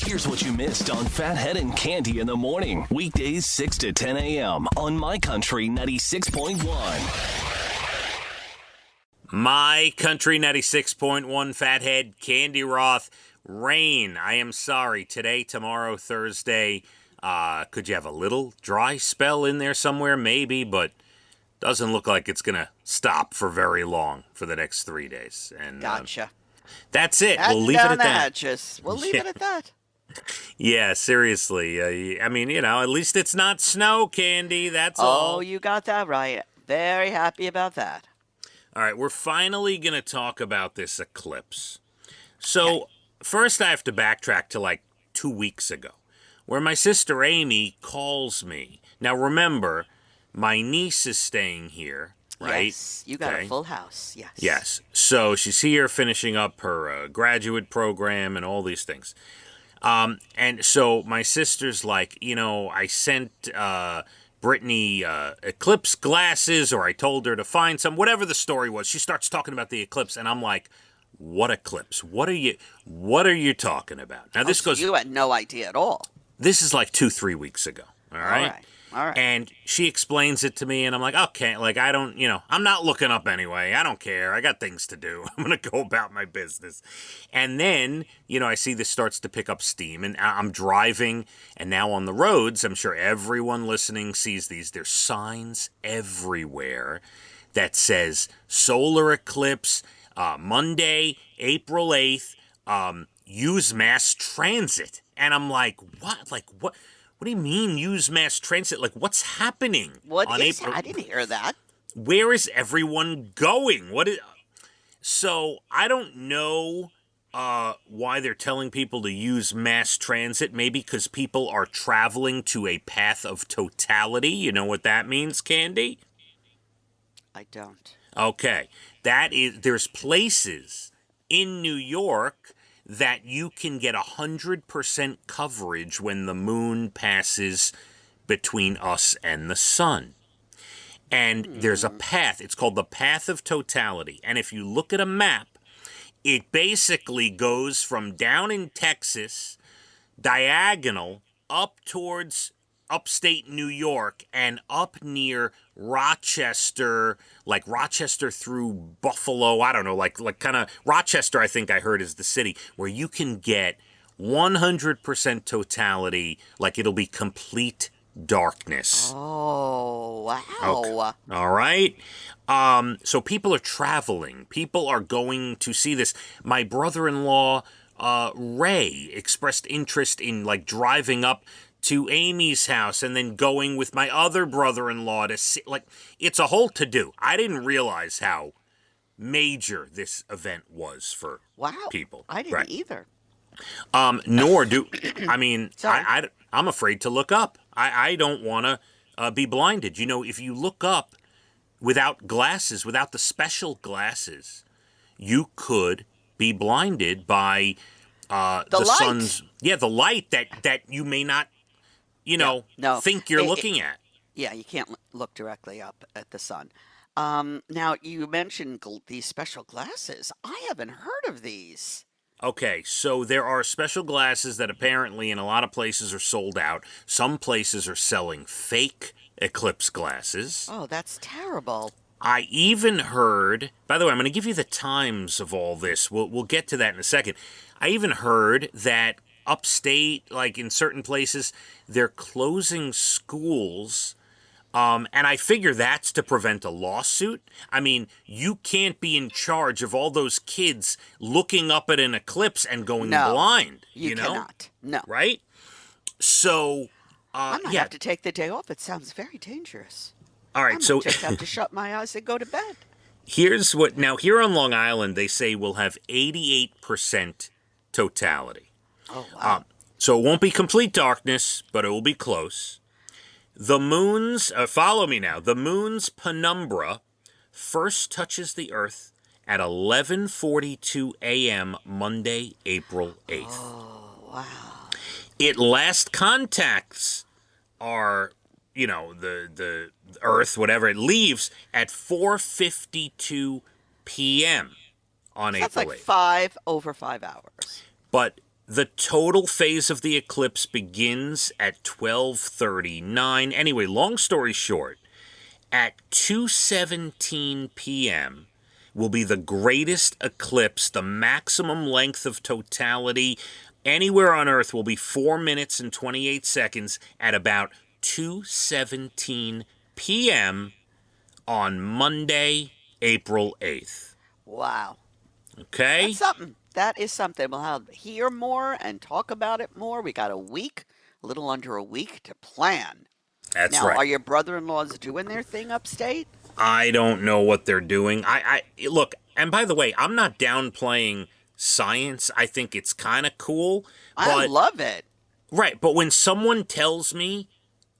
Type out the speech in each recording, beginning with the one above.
Here's what you missed on Phathead and Cande in the morning. Weekdays 6 to 10 a.m. on My Country 96.1. My Country 96.1, Phathead, Cande Roth. Rain, I am sorry. Today, tomorrow, Thursday. Could you have a little dry spell in there somewhere? Maybe, but doesn't look like it's going to stop for very long for the next 3 days. And Gotcha. That's it. We'll leave it at that. We'll leave it at that. Yeah, seriously. I mean, at least it's not snow, Cande. That's all. Oh, you got that right. Very happy about that. All right, we're finally going to talk about this eclipse. So, first I have to backtrack to like 2 weeks ago, where my sister Amy calls me. Now, remember, my niece is staying here, right? Yes, you got a full house, yes. Yes. So, she's here finishing up her graduate program and all these things. And so my sister's like, I sent Brittany Eclipse glasses, or I told her to find some, whatever the story was. She starts talking about the eclipse, and I'm like, what eclipse? What are you talking about? Now, So you had no idea at all. This is like 2-3 weeks ago, all right? All right. And she explains it to me, and I'm like, okay, like, I don't, I'm not looking up anyway. I don't care. I got things to do. I'm going to go about my business. And then, I see this starts to pick up steam, and I'm driving, and now on the roads, I'm sure everyone listening sees these. There's signs everywhere that says solar eclipse, Monday, April 8th, use mass transit. And I'm like, what? Like, what? What do you mean use mass transit? Like, what's happening? I didn't hear that. Where is everyone going? So, I don't know why they're telling people to use mass transit. Maybe because people are traveling to a path of totality. You know what that means, Cande? I don't. Okay. There's places in New York that you can get 100% coverage when the moon passes between us and the sun. And there's a path. It's called the path of totality. And if you look at a map, it basically goes from down in Texas, diagonal, up towards upstate New York and up near Rochester, like Rochester through Buffalo, I don't know, like kind of Rochester, I think I heard is the city, where you can get 100% totality, like it'll be complete darkness. Oh, wow. Okay. All right. So people are traveling. People are going to see this. My brother-in-law, Ray, expressed interest in like driving up to Amy's house and then going with my other brother-in-law to see, like, it's a whole to-do. I didn't realize how major this event was for people. I didn't either. Nor do, I mean, Sorry. I'm afraid to look up. I don't want to be blinded. If you look up without glasses, without the special glasses, you could be blinded by the light. sun's, the light that you may not think you're looking at. Yeah, you can't look directly up at the sun. Now, you mentioned these special glasses. I haven't heard of these. Okay, so there are special glasses that apparently in a lot of places are sold out. Some places are selling fake eclipse glasses. Oh, that's terrible. I even heard, by the way, I'm going to give you the times of all this. We'll get to that in a second. I even heard that upstate, like in certain places, they're closing schools, and I figure that's to prevent a lawsuit. I mean, you can't be in charge of all those kids looking up at an eclipse and going blind. You cannot. No. Right? So, I might have to take the day off. It sounds very dangerous. All right, so just have to shut my eyes and go to bed. Here's what, now here on Long Island, they say we'll have 88% totality. Oh, wow. So it won't be complete darkness, but it will be close. The moon's, follow me now, the moon's penumbra first touches the Earth at 11:42 a.m. Monday, April 8th. Oh, wow. It last contacts our, the Earth, whatever, it leaves at 4:52 p.m. on That's April like 8th. over 5 hours. But The total phase of the eclipse begins at 12:39. Anyway, long story short, at 2:17 p.m. will be the greatest eclipse. The maximum length of totality anywhere on Earth will be 4 minutes and 28 seconds at about 2:17 p.m. on Monday, April 8th. Wow. That's Okay? something. That is something. We'll have hear more and talk about it more. We got a week, a little under a week to plan. That's Now, right. are your brother-in-laws doing their thing upstate? I don't know what they're doing. I look, and by the way, I'm not downplaying science. I think it's kind of cool, I but love it. right, but when someone tells me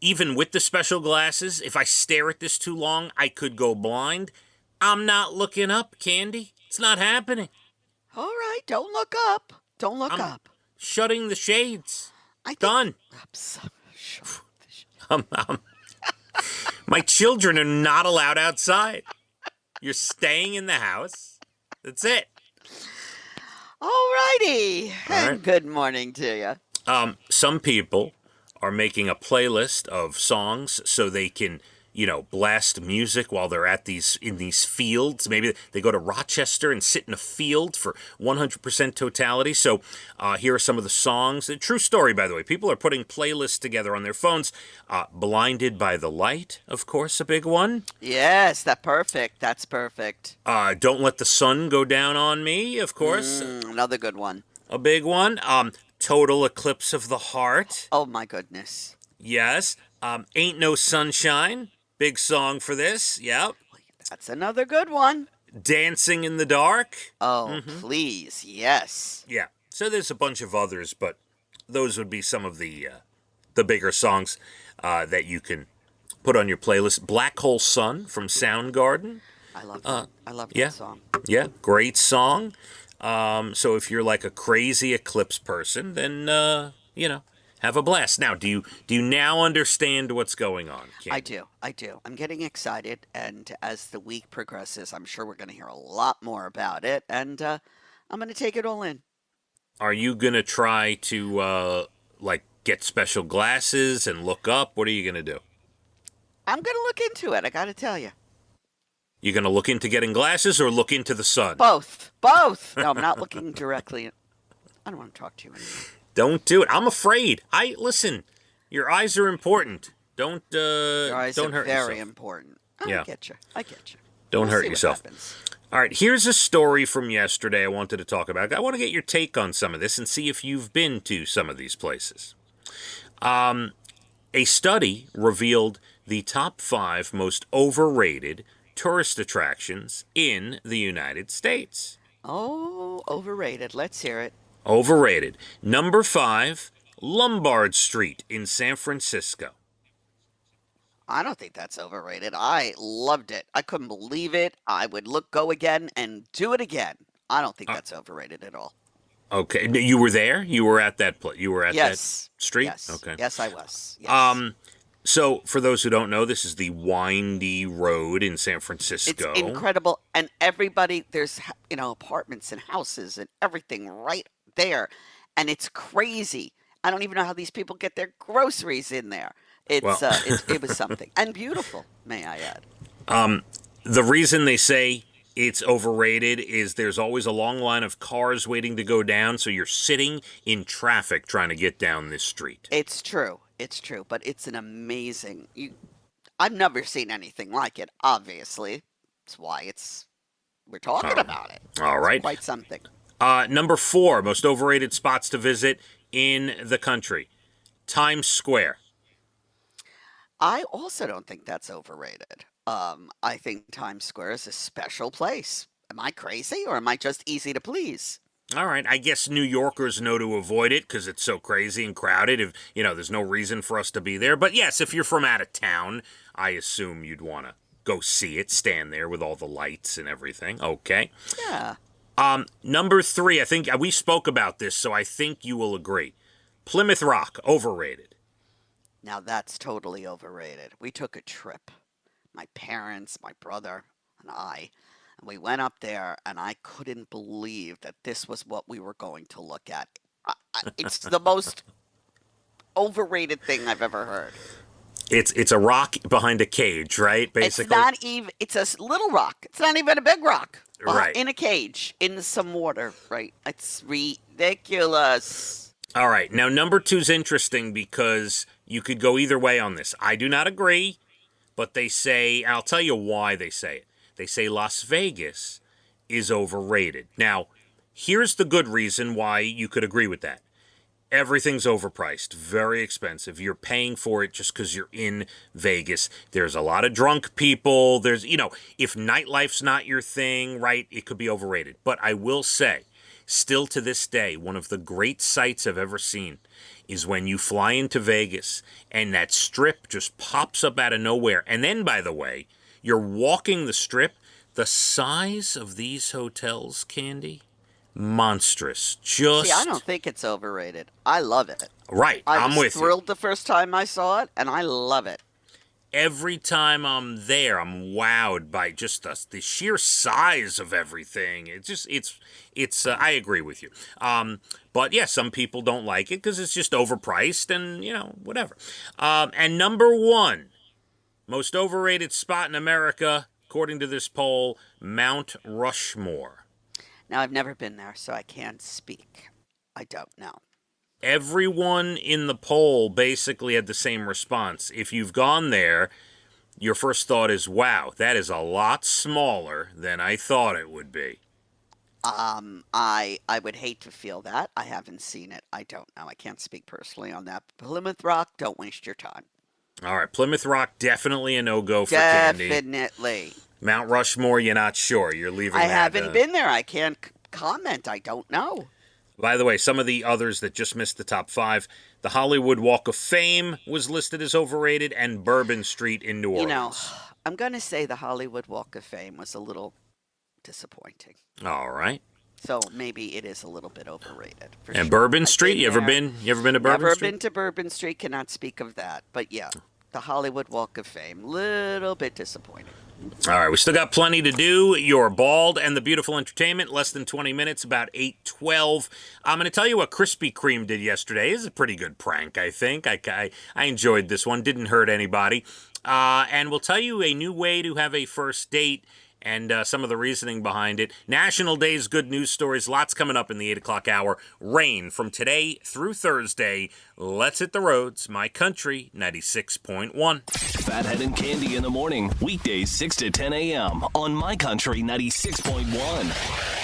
even with the special glasses, if I stare at this too long, I could go blind. I'm not looking up, Candy. It's not happening. All right, don't look up. Don't look I'm up. shutting the shades. I think. Done. Sure. I'm my children are not allowed outside. You're staying in the house. That's it. All righty. All And right. good morning to you. Some people are making a playlist of songs so they can, blast music while they're at these fields. Maybe they go to Rochester and sit in a field for 100% totality. So here are some of the songs. A true story, by the way. People are putting playlists together on their phones. Blinded by the Light, of course, a big one. Yes, that's perfect. That's perfect. Don't Let the Sun Go Down on Me, of course, Another good one. a big one. Total Eclipse of the Heart. Oh my goodness. Yes. Ain't No Sunshine. Big song for this. Yep. That's another good one. Dancing in the Dark. Oh, please. Yes. Yeah. So there's a bunch of others, but those would be some of the bigger songs that you can put on your playlist. Black Hole Sun from Soundgarden. I love that. I love yeah. that song. Yeah, great song. So if you're like a crazy Eclipse person, then have a blast. Now, do you now understand what's going on, Kim? I do. I do. I'm getting excited, and as the week progresses, I'm sure we're going to hear a lot more about it, and I'm going to take it all in. Are you gonna try to get special glasses and look up? What are you gonna do? I'm going to look into it. I got to tell you. You gonna look into getting glasses or look into the sun? Both. Both. No, I'm not looking directly. I don't want to talk to you anymore. Don't do it. I'm afraid. Listen. Your eyes are important. Don't Your eyes don't are hurt very yourself. important. Yeah. I get you. I get you. Don't We'll hurt see what yourself. happens. All right, here's a story from yesterday I wanted to talk about. I want to get your take on some of this and see if you've been to some of these places. A study revealed the top 5 most overrated tourist attractions in the United States. Oh, overrated. Let's hear it. Overrated. Number 5, Lombard Street in San Francisco. I don't think that's overrated. I loved it. I couldn't believe it. I would go again and do it again. I don't think that's overrated at all. Okay, you were there? You were at that place? You were at Yes. that street? Yes. Okay. Yes, I was. Yes. So, for those who don't know, this is the windy road in San Francisco. It's incredible. And everybody, there's, apartments and houses and everything right there. And it's crazy. I don't even know how these people get their groceries in there. Well, It was something. And beautiful, may I add. the reason they say it's overrated is there's always a long line of cars waiting to go down, so you're sitting in traffic trying to get down this street. It's true. It's true. But it's an amazing. I've never seen anything like it, obviously. That's why we're talking about it. All right. It's quite something. Number 4, most overrated spots to visit in the country. Times Square. I also don't think that's overrated. I think Times Square is a special place. Am I crazy or am I just easy to please? All right, I guess New Yorkers know to avoid it because it's so crazy and crowded. If there's no reason for us to be there. But yes, if you're from out of town, I assume you'd want to go see it, stand there with all the lights and everything. Okay. Yeah. Number 3, I think we spoke about this, so I think you will agree. Plymouth Rock, overrated. Now that's totally overrated. We took a trip. My parents, my brother, and I. And we went up there, and I couldn't believe that this was what we were going to look at. It's the most overrated thing I've ever heard. It's a rock behind a cage, right? Basically. It's not even. It's a little rock. It's not even a big rock. Right. In a cage, in some water. Right. It's ridiculous. All right. Now, number 2 is interesting because you could go either way on this. I do not agree, but they say, and I'll tell you why they say it. They say Las Vegas is overrated. Now, here's the good reason why you could agree with that. Everything's overpriced, very expensive. You're paying for it just because you're in Vegas. There's a lot of drunk people. There's, if nightlife's not your thing, right, it could be overrated. But I will say, still to this day, one of the great sights I've ever seen is when you fly into Vegas and that strip just pops up out of nowhere. And then, by the way, you're walking the strip. The size of these hotels, Candy, monstrous. Just See, I don't think it's overrated. I love it. Right, I'm with you. I was thrilled the first time I saw it, and I love it. Every time I'm there, I'm wowed by just the sheer size of everything. It's I agree with you. But yeah, some people don't like it because it's just overpriced and, whatever. And number 1, most overrated spot in America, according to this poll, Mount Rushmore. Now, I've never been there, so I can't speak. I don't know. Everyone in the poll basically had the same response. If you've gone there, your first thought is, wow, that is a lot smaller than I thought it would be. I would hate to feel that. I haven't seen it. I don't know. I can't speak personally on that. Plymouth Rock, don't waste your time. All right, Plymouth Rock, definitely a no-go for Candy. Definitely. Mount Rushmore, you're not sure. You're leaving I that. haven't been there. I can't comment. I don't know. By the way, some of the others that just missed the top 5, the Hollywood Walk of Fame was listed as overrated, and Bourbon Street in New Orleans. I'm going to say the Hollywood Walk of Fame was a little disappointing. All right. So maybe it is a little bit overrated. And sure. Bourbon Street, you ever been to Bourbon Street? Never been to Bourbon Street, cannot speak of that. But yeah, the Hollywood Walk of Fame, little bit disappointing. All right, we still got plenty to do. You're Bald and the Beautiful Entertainment, less than 20 minutes, about 8:12. I'm going to tell you what Krispy Kreme did yesterday. It's a pretty good prank, I think. I enjoyed this one. Didn't hurt anybody. And we'll tell you a new way to have a first date and some of the reasoning behind it. National Day's good news stories. Lots coming up in the 8 o'clock hour. Rain from today through Thursday. Let's hit the roads. My Country 96.1. Phathead and Cande in the morning. Weekdays 6 to 10 a.m. on My Country 96.1.